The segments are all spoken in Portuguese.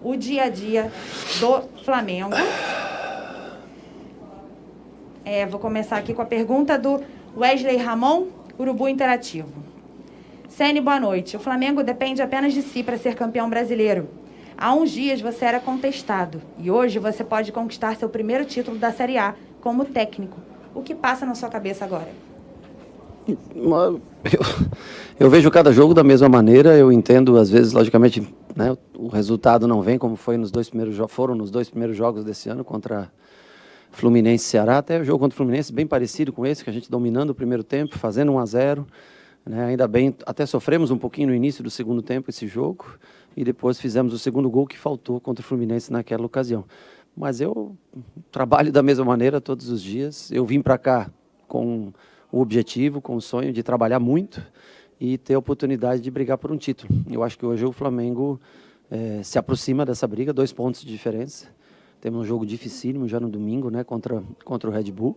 o dia a dia do Flamengo. Vou começar aqui com a pergunta do Wesley Ramon, Urubu Interativo. Ceni, boa noite. O Flamengo depende apenas de si para ser campeão brasileiro. Há uns dias você era contestado e hoje você pode conquistar seu primeiro título da Série A como técnico. O que passa na sua cabeça agora? Eu vejo cada jogo da mesma maneira. Eu entendo, às vezes, logicamente, né, o resultado não vem como foi foram nos dois primeiros jogos desse ano contra Fluminense e Ceará. Até o jogo contra o Fluminense bem parecido com esse, que a gente dominando o primeiro tempo, fazendo 1-0. Né, ainda bem, até sofremos um pouquinho no início do segundo tempo esse jogo. E depois fizemos o segundo gol que faltou contra o Fluminense naquela ocasião. Mas eu trabalho da mesma maneira todos os dias. Eu vim para cá com o objetivo, com o sonho de trabalhar muito e ter a oportunidade de brigar por um título. Eu acho que hoje o Flamengo se aproxima dessa briga, 2 pontos de diferença. Temos um jogo dificílimo já no domingo, né, contra o Red Bull.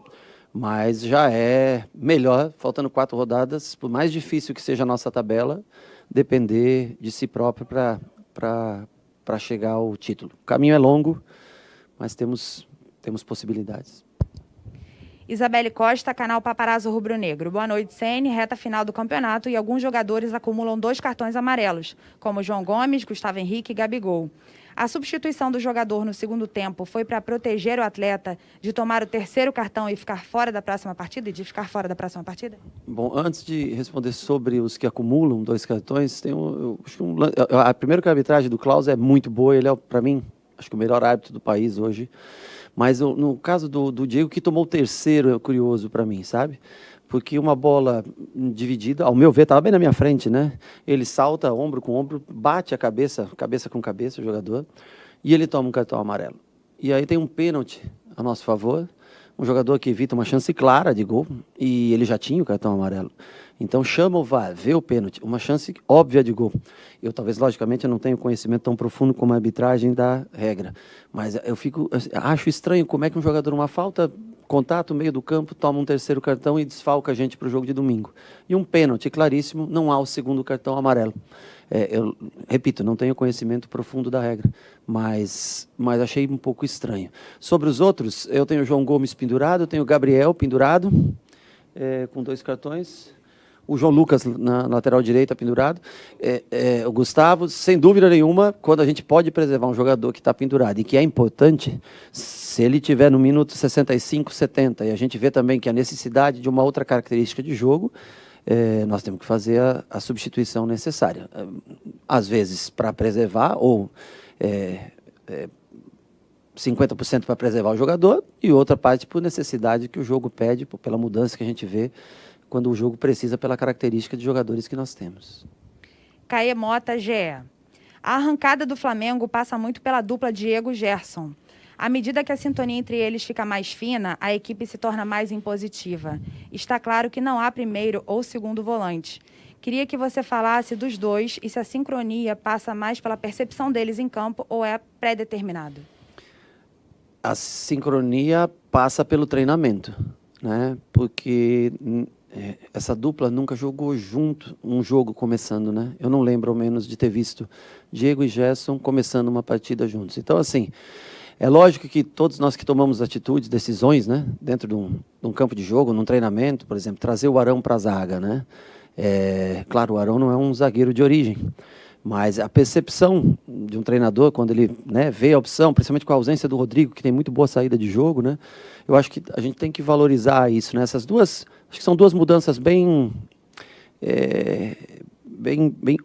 Mas já é melhor, faltando 4 rodadas, por mais difícil que seja a nossa tabela, depender de si próprio para chegar ao título. O caminho é longo, mas temos possibilidades. Isabelle Costa, canal Paparazzo Rubro Negro. Boa noite, Ceni. Reta final do campeonato e alguns jogadores acumulam 2 cartões amarelos, como João Gomes, Gustavo Henrique e Gabigol. A substituição do jogador no segundo tempo foi para proteger o atleta de tomar o 3º cartão e ficar fora da próxima partida? Bom, antes de responder sobre os que acumulam 2 cartões, a primeira arbitragem do Klaus é muito boa, ele é, para mim, acho que o melhor árbitro do país hoje. Mas no caso do Diego, que tomou o 3º, é curioso para mim, sabe? Porque uma bola dividida, ao meu ver, estava bem na minha frente, né? Ele salta ombro com ombro, bate a cabeça com cabeça, o jogador, e ele toma um cartão amarelo. E aí tem um pênalti a nosso favor, um jogador que evita uma chance clara de gol, e ele já tinha o cartão amarelo. Então chama o VAR, vê o pênalti, uma chance óbvia de gol. Eu talvez, logicamente, eu não tenho conhecimento tão profundo como a arbitragem da regra, mas acho estranho como é que um jogador, uma falta, contato, meio do campo, toma um 3º cartão e desfalca a gente para o jogo de domingo. E um pênalti claríssimo, não há o 2º cartão amarelo. Eu repito, não tenho conhecimento profundo da regra, mas achei um pouco estranho. Sobre os outros, eu tenho o João Gomes pendurado, eu tenho o Gabriel pendurado, com 2 cartões. O João Lucas na lateral direita pendurado, o Gustavo, sem dúvida nenhuma, quando a gente pode preservar um jogador que está pendurado e que é importante, se ele tiver no minuto 65, 70, e a gente vê também que a necessidade de uma outra característica de jogo, nós temos que fazer a substituição necessária. Às vezes para preservar, ou 50% para preservar o jogador, e outra parte por necessidade que o jogo pede, pela mudança que a gente vê, quando o jogo precisa pela característica de jogadores que nós temos. Caê Mota, GE. A arrancada do Flamengo passa muito pela dupla Diego e Gerson. À medida que a sintonia entre eles fica mais fina, a equipe se torna mais impositiva. Está claro que não há primeiro ou segundo volante. Queria que você falasse dos dois e se a sincronia passa mais pela percepção deles em campo ou é pré-determinado. A sincronia passa pelo treinamento, né? Porque essa dupla nunca jogou junto um jogo começando, né? Eu não lembro, ao menos, de ter visto Diego e Gerson começando uma partida juntos. Então, assim, é lógico que todos nós que tomamos atitudes, decisões, né? Dentro de um campo de jogo, num treinamento, por exemplo, trazer o Arão para a zaga, né? Claro, o Arão não é um zagueiro de origem, mas a percepção de um treinador, quando ele, né, vê a opção, principalmente com a ausência do Rodrigo, que tem muito boa saída de jogo, né? Eu acho que a gente tem que valorizar isso, né? Essas duas, acho que são 2 mudanças bem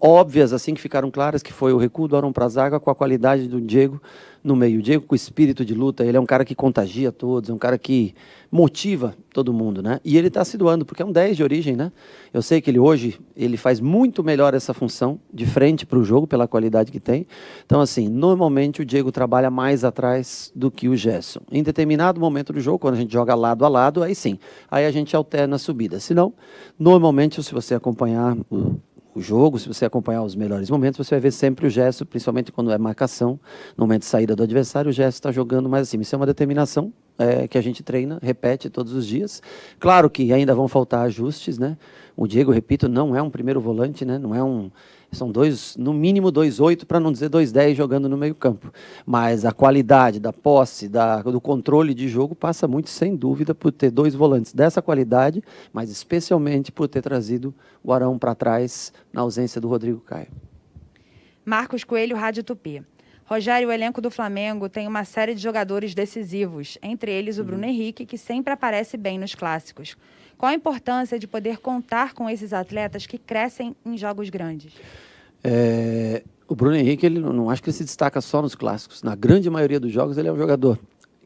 óbvias, assim, que ficaram claras, que foi o recuo do Arão para a zaga com a qualidade do Diego no meio. O Diego com espírito de luta, ele é um cara que contagia todos, é um cara que motiva todo mundo, né? E ele está se doando, porque é um 10 de origem, né? Eu sei que ele hoje, ele faz muito melhor essa função, de frente para o jogo, pela qualidade que tem. Então, assim, normalmente o Diego trabalha mais atrás do que o Gerson. Em determinado momento do jogo, quando a gente joga lado a lado, aí sim, aí a gente alterna a subida. Senão, normalmente, se você acompanhar o jogo, se você acompanhar os melhores momentos, você vai ver sempre o Gerson, principalmente quando é marcação, no momento de saída do adversário, o Gerson está jogando mais acima. Isso é uma determinação que a gente treina, repete todos os dias. Claro que ainda vão faltar ajustes, né? O Diego, repito, não é um primeiro volante, né? Não é São no mínimo 2,8, para não dizer 2,10 jogando no meio campo. Mas a qualidade da posse, do controle de jogo passa muito, sem dúvida, por ter 2 volantes dessa qualidade, mas especialmente por ter trazido o Arão para trás na ausência do Rodrigo Caio. Marcos Coelho, Rádio Tupi. Rogério, o elenco do Flamengo tem uma série de jogadores decisivos, entre eles o Bruno Henrique, que sempre aparece bem nos clássicos. Qual a importância de poder contar com esses atletas que crescem em jogos grandes? O Bruno Henrique, ele não acho que ele se destaca só nos clássicos. Na grande maioria dos jogos, ele é um jogador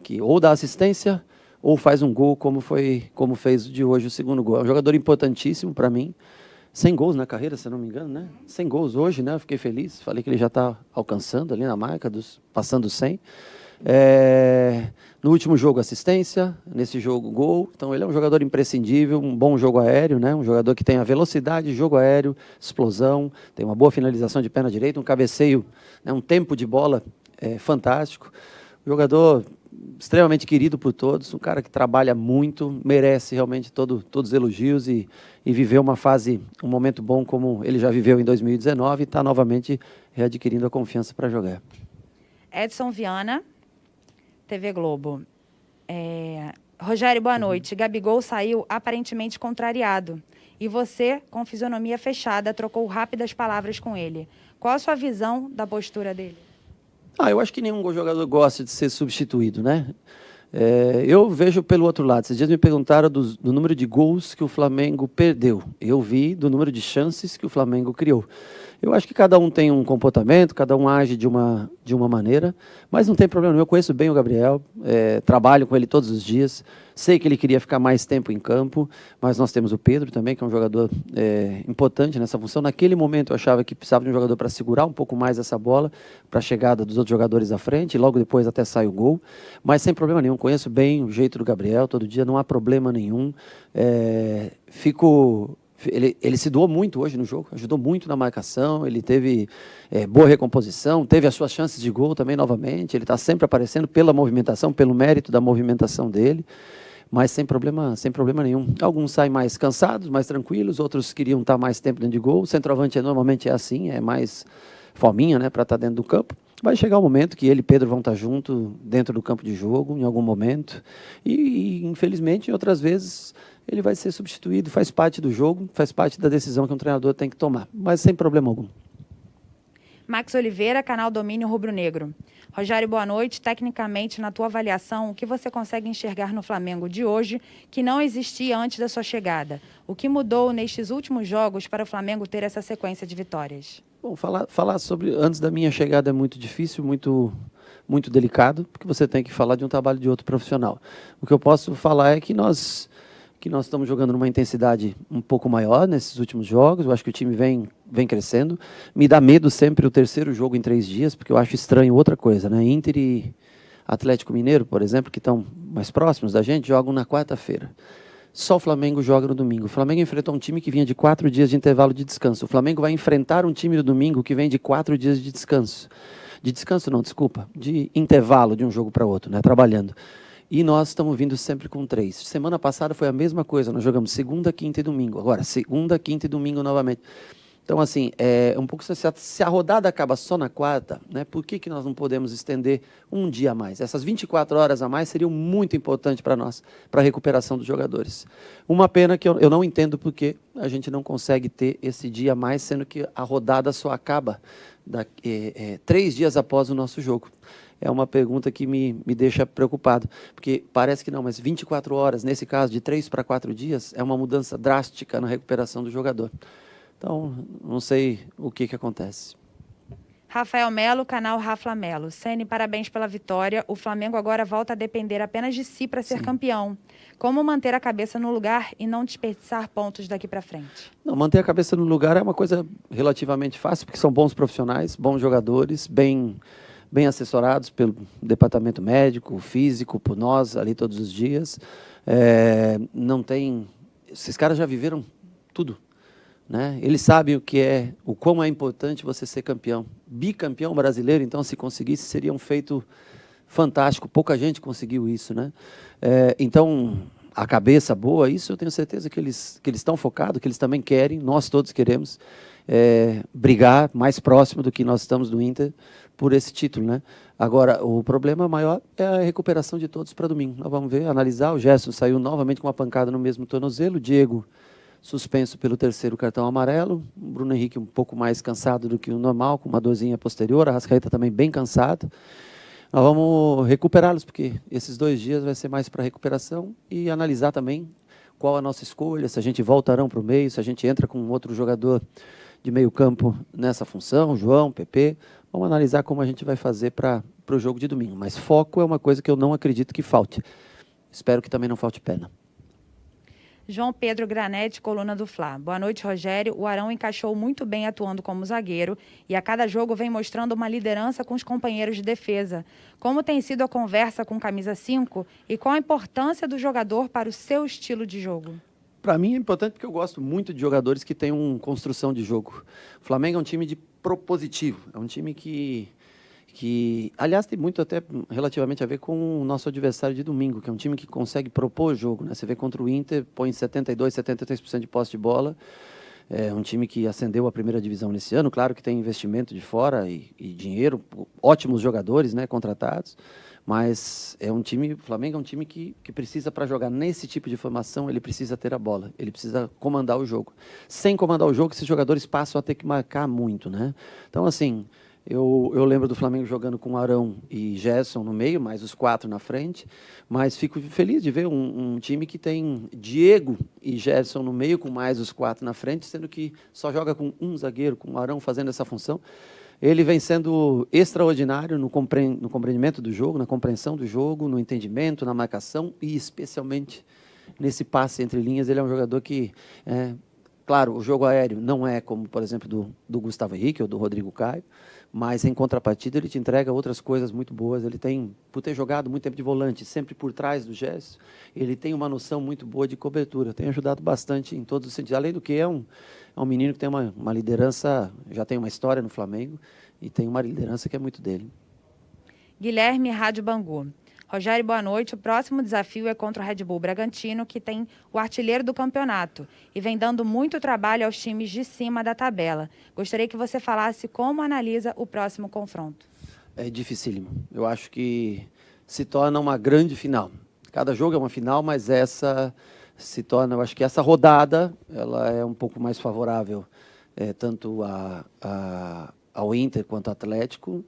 que ou dá assistência ou faz um gol, como fez de hoje o segundo gol. É um jogador importantíssimo para mim. 100 gols na carreira, se não me engano, né? 100 gols hoje, né? Eu fiquei feliz. Falei que ele já está alcançando ali na marca, passando 100. No último jogo, assistência. Nesse jogo, gol. Então, ele é um jogador imprescindível, um bom jogo aéreo, né? Um jogador que tem a velocidade, jogo aéreo, explosão, tem uma boa finalização de perna direita, um cabeceio, né? Um tempo de bola fantástico. Um jogador extremamente querido por todos, um cara que trabalha muito, merece realmente todos os elogios e viveu um momento bom como ele já viveu em 2019 e está novamente readquirindo a confiança para jogar. Edson Viana, TV Globo. Rogério, boa noite. Gabigol saiu aparentemente contrariado e você, com fisionomia fechada, trocou rápidas palavras com ele. Qual a sua visão da postura dele? Eu acho que nenhum jogador gosta de ser substituído, né? Eu vejo pelo outro lado. Esses dias me perguntaram do número de gols que o Flamengo perdeu. Eu vi do número de chances que o Flamengo criou. Eu acho que cada um tem um comportamento, cada um age de uma maneira, mas não tem problema nenhum. Eu conheço bem o Gabriel, trabalho com ele todos os dias, sei que ele queria ficar mais tempo em campo, mas nós temos o Pedro também, que é um jogador importante nessa função. Naquele momento eu achava que precisava de um jogador para segurar um pouco mais essa bola, para a chegada dos outros jogadores à frente, e logo depois até sai o gol, mas sem problema nenhum. Conheço bem o jeito do Gabriel, todo dia, não há problema nenhum. Ele se doou muito hoje no jogo, ajudou muito na marcação, ele teve boa recomposição, teve as suas chances de gol também novamente, ele está sempre aparecendo pela movimentação, pelo mérito da movimentação dele, mas sem problema nenhum. Alguns saem mais cansados, mais tranquilos, outros queriam estar mais tempo dentro de gol. O centroavante normalmente é assim, é mais fominha, né, para estar dentro do campo. Vai chegar um momento que ele e Pedro vão estar juntos dentro do campo de jogo, em algum momento, e infelizmente, em outras vezes, ele vai ser substituído, faz parte do jogo, faz parte da decisão que um treinador tem que tomar, mas sem problema algum. Max Oliveira, canal Domínio Rubro Negro. Rogério, boa noite. Tecnicamente, na tua avaliação, o que você consegue enxergar no Flamengo de hoje que não existia antes da sua chegada? O que mudou nestes últimos jogos para o Flamengo ter essa sequência de vitórias? Bom, falar sobre antes da minha chegada é muito difícil, muito delicado, porque você tem que falar de um trabalho de outro profissional. O que eu posso falar é que nós estamos jogando numa intensidade um pouco maior nesses últimos jogos. Eu acho que o time vem crescendo. Me dá medo sempre o terceiro jogo em 3 dias, porque eu acho estranho outra coisa, né? Inter e Atlético Mineiro, por exemplo, que estão mais próximos da gente, jogam na quarta-feira. Só o Flamengo joga no domingo. O Flamengo enfrentou um time que vinha de 4 dias de intervalo de descanso. O Flamengo vai enfrentar um time no domingo que vem de 4 dias de descanso. De descanso não, desculpa. De intervalo de um jogo para outro, né? Trabalhando. E nós estamos vindo sempre com 3. Semana passada foi a mesma coisa, nós jogamos segunda, quinta e domingo. Agora, segunda, quinta e domingo novamente. Então, assim, um pouco se a rodada acaba só na quarta, né, por que nós não podemos estender um dia a mais? Essas 24 horas a mais seriam muito importantes para nós, para a recuperação dos jogadores. Uma pena que eu não entendo por que a gente não consegue ter esse dia a mais, sendo que a rodada só acaba 3 dias após o nosso jogo. É uma pergunta que me deixa preocupado, porque parece que não, mas 24 horas, nesse caso, de 3 para 4 dias, é uma mudança drástica na recuperação do jogador. Então, não sei o que acontece. Rafael Melo, canal Rafa Melo. Ceni, parabéns pela vitória. O Flamengo agora volta a depender apenas de si para ser campeão. Como manter a cabeça no lugar e não desperdiçar pontos daqui para frente? Não, manter a cabeça no lugar é uma coisa relativamente fácil, porque são bons profissionais, bons jogadores, bem assessorados pelo departamento médico, físico, por nós ali todos os dias. Não tem... Esses caras já viveram tudo, né? Eles sabem o quão é importante você ser campeão. Bicampeão brasileiro, então, se conseguisse, seria um feito fantástico. Pouca gente conseguiu isso, né? Então, a cabeça boa, isso eu tenho certeza que eles estão focados, que eles também querem, nós todos queremos. brigar mais próximo do que nós estamos do Inter por esse título, né? Agora, o problema maior é a recuperação de todos para domingo. Nós vamos ver, analisar. O Gerson saiu novamente com uma pancada no mesmo tornozelo. O Diego suspenso pelo terceiro cartão amarelo. O Bruno Henrique um pouco mais cansado do que o normal, com uma dorzinha posterior. A Arrascaeta também bem cansado. Nós vamos recuperá-los, porque esses 2 dias vai ser mais para recuperação e analisar também qual a nossa escolha, se a gente volta Arão para o meio, se a gente entra com outro jogador de meio campo nessa função, João, PP. Vamos analisar como a gente vai fazer para o jogo de domingo. Mas foco é uma coisa que eu não acredito que falte. Espero que também não falte pena. João Pedro Granete, coluna do Fla. Boa noite, Rogério. O Arão encaixou muito bem atuando como zagueiro e a cada jogo vem mostrando uma liderança com os companheiros de defesa. Como tem sido a conversa com camisa 5 e qual a importância do jogador para o seu estilo de jogo? Para mim é importante porque eu gosto muito de jogadores que têm uma construção de jogo. O Flamengo é um time de propositivo, é um time que aliás, tem muito até relativamente a ver com o nosso adversário de domingo, que é um time que consegue propor o jogo, né? Você vê contra o Inter, põe 72%, 73% de posse de bola. É um time que ascendeu à primeira divisão nesse ano, claro que tem investimento de fora e dinheiro, ótimos jogadores, né, contratados, mas é um time, o Flamengo é um time que precisa, para jogar nesse tipo de formação, ele precisa ter a bola, ele precisa comandar o jogo. Sem comandar o jogo, esses jogadores passam a ter que marcar muito, né? Então, assim, eu lembro do Flamengo jogando com Arão e Gerson no meio, mais os 4 na frente, mas fico feliz de ver um time que tem Diego e Gerson no meio, com mais os 4 na frente, sendo que só joga com um zagueiro, com o Arão fazendo essa função. Ele vem sendo extraordinário no compreendimento do jogo, na compreensão do jogo, no entendimento, na marcação e especialmente nesse passe entre linhas. Ele é um jogador que... claro, o jogo aéreo não é como, por exemplo, do Gustavo Henrique ou do Rodrigo Caio, mas em contrapartida ele te entrega outras coisas muito boas. Ele tem, por ter jogado muito tempo de volante, sempre por trás do Gerson, ele tem uma noção muito boa de cobertura. Tem ajudado bastante em todos os sentidos. Além do que é um menino que tem uma liderança, já tem uma história no Flamengo e tem uma liderança que é muito dele. Guilherme, Rádio Bangu. Rogério, boa noite. O próximo desafio é contra o Red Bull Bragantino, que tem o artilheiro do campeonato e vem dando muito trabalho aos times de cima da tabela. Gostaria que você falasse como analisa o próximo confronto. É dificílimo. Eu acho que se torna uma grande final. Cada jogo é uma final, mas essa se torna, eu acho que essa rodada ela é um pouco mais favorável tanto ao Inter quanto ao Atlético.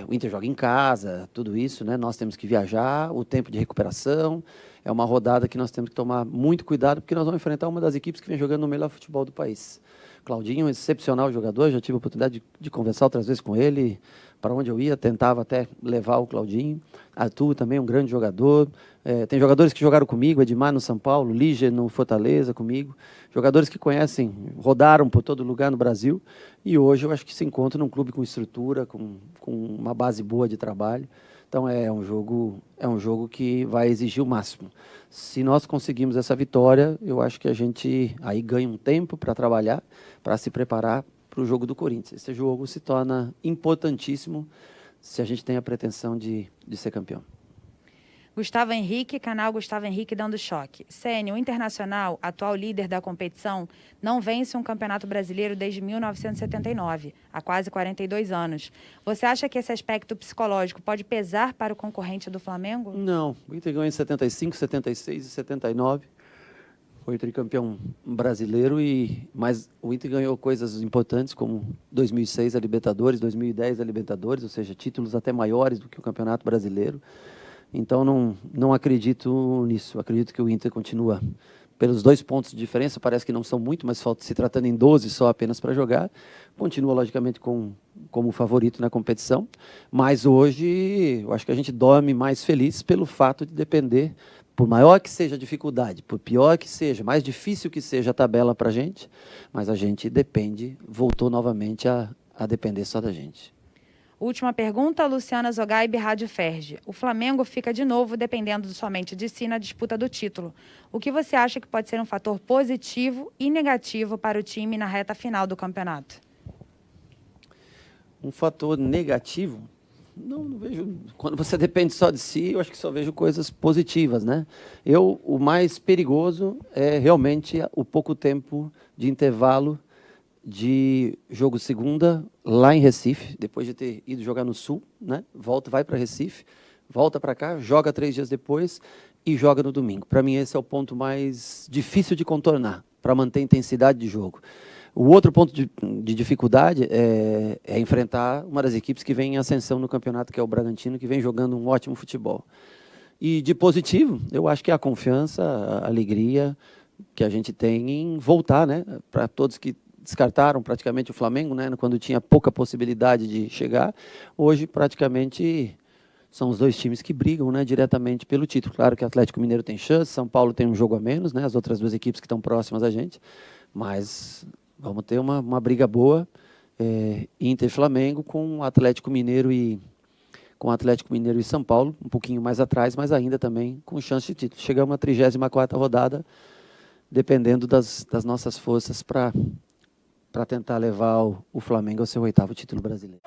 O Inter joga em casa, tudo isso, né? Nós temos que viajar, o tempo de recuperação. É uma rodada que nós temos que tomar muito cuidado, porque nós vamos enfrentar uma das equipes que vem jogando no melhor futebol do país. Claudinho, um excepcional jogador, já tive a oportunidade de conversar outras vezes com ele. Para onde eu ia, tentava até levar o Claudinho. Arthur também, um grande jogador. Tem jogadores que jogaram comigo, Edmar no São Paulo, Líger no Fortaleza comigo. Jogadores que conhecem, rodaram por todo lugar no Brasil. E hoje eu acho que se encontram num clube com estrutura, com uma base boa de trabalho. Então é um jogo que vai exigir o máximo. Se nós conseguimos essa vitória, eu acho que a gente aí ganha um tempo para trabalhar, para se preparar para o jogo do Corinthians. Esse jogo se torna importantíssimo se a gente tem a pretensão de ser campeão. Gustavo Henrique, canal Gustavo Henrique dando choque. Sênio, o Internacional, atual líder da competição, não vence um campeonato brasileiro desde 1979, há quase 42 anos. Você acha que esse aspecto psicológico pode pesar para o concorrente do Flamengo? Não, o Inter ganhou em 75, 76 e 79. Foi tricampeão brasileiro, mas o Inter ganhou coisas importantes como 2006 a Libertadores, 2010 a Libertadores, ou seja, títulos até maiores do que o Campeonato Brasileiro. Então não acredito nisso. Acredito que o Inter continua pelos 2 pontos de diferença, parece que não são muito, mas se tratando em 12 só apenas para jogar, continua logicamente como favorito na competição. Mas hoje eu acho que a gente dorme mais feliz pelo fato de depender, por maior que seja a dificuldade, por pior que seja, mais difícil que seja a tabela para a gente, mas a gente voltou novamente a depender só da gente. Última pergunta, Luciana Zogaib, Rádio Ferge. O Flamengo fica de novo dependendo somente de si na disputa do título. O que você acha que pode ser um fator positivo e negativo para o time na reta final do campeonato? Um fator negativo? Não vejo. Quando você depende só de si, eu acho que só vejo coisas positivas, né? O mais perigoso é realmente o pouco tempo de intervalo de jogo segunda lá em Recife, depois de ter ido jogar no Sul, né? Vai para Recife, volta para cá, joga 3 dias depois e joga no domingo. Para mim esse é o ponto mais difícil de contornar, para manter a intensidade de jogo. O outro ponto de dificuldade é enfrentar uma das equipes que vem em ascensão no campeonato, que é o Bragantino, que vem jogando um ótimo futebol. E de positivo, eu acho que é a confiança, a alegria que a gente tem em voltar, né? Para todos que descartaram praticamente o Flamengo, né? Quando tinha pouca possibilidade de chegar, hoje praticamente são os 2 times que brigam, né, diretamente pelo título. Claro que o Atlético Mineiro tem chance, São Paulo tem um jogo a menos, né? As outras 2 equipes que estão próximas a gente, mas vamos ter uma briga boa, Inter e Flamengo com Atlético Mineiro e São Paulo, um pouquinho mais atrás, mas ainda também com chance de título. Chegamos à 34ª rodada, dependendo das nossas forças para tentar levar o Flamengo ao seu 8º título brasileiro.